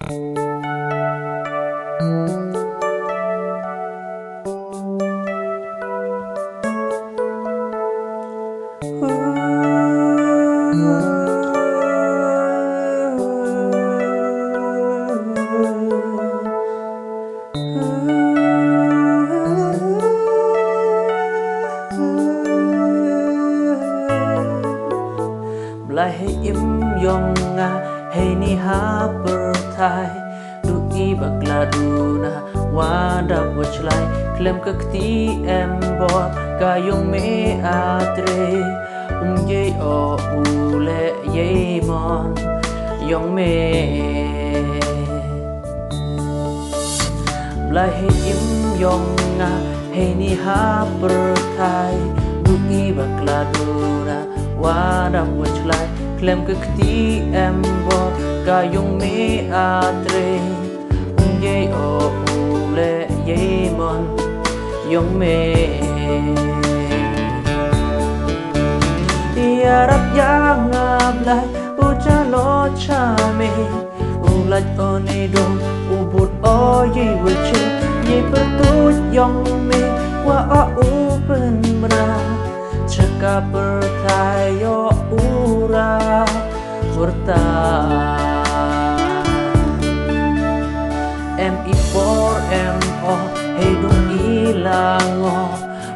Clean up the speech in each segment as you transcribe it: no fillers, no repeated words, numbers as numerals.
lại hay im yong nga hay ni ha per thai du i bak la du na wa da wach lai klem ka ti em bot ka yong me atre ye o u le ye mon yong me lại hay im yong nga hay ni ha per thai du i bak la du na wa da wach lai klem ka ti em bot ka yong me atre ye o u le ye mon yong me ya rap ya ngab lai u cha lo cha me u lach o ne dong u but o ye wach ye per tu yong me wa o u pen bra chaka per thai yo ura furta em i for em o hey dung i lango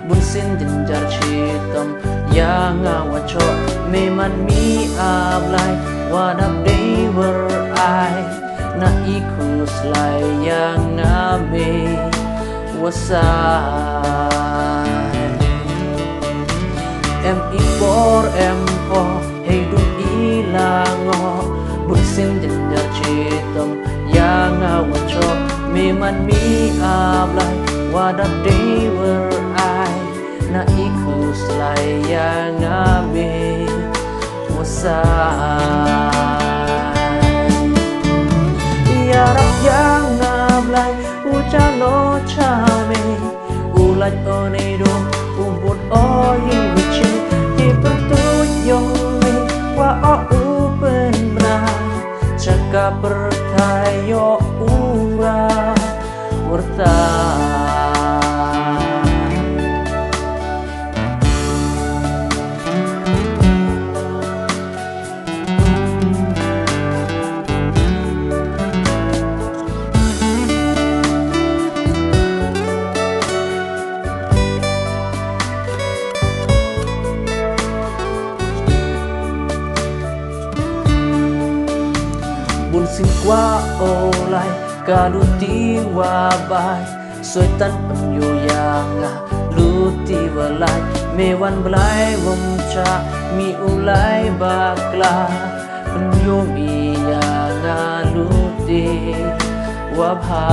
bun sin din jar chitam ya nga wacho me man mi ablai wana day were I na ikus lai ya nga me wasai em i for em o hey dung i lango bun sin din jar chitam ya nga wacho me man mi ablai wana day were I na ikus lai ya nga me wasai ya rap ya ngablai u cha lo cha me u lach o ne do u but o ye wichi ye per tu yong me wa o u pen bra chaka per thai yo ura warta bun sin qua o lai ka lu ti wa bai soi tan pam yu yang nga lu ti wa lai me wan blai wom cha mi u lai ba kla pam yu mi ya nga lu ti wa bha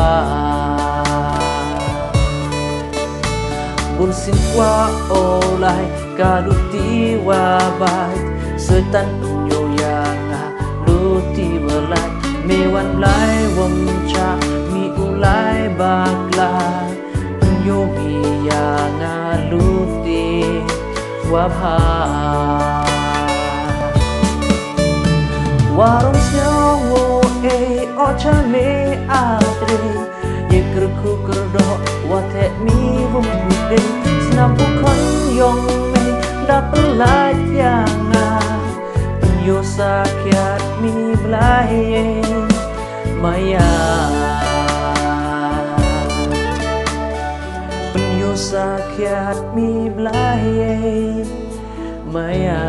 bun sin qua o lai ka lu ti wa bai soi tan pam yu yang nga lu ti wa lai me wan lai wom cha mi u lai ba kla yo mi ya nga lu ti wa bha warong syo wo e o cha me a tre ye kr khu kr do wa the mi wom de snam bu khon yong me da pla ya nga yo sakyat mi blai maya penyo sakyat mi blai maya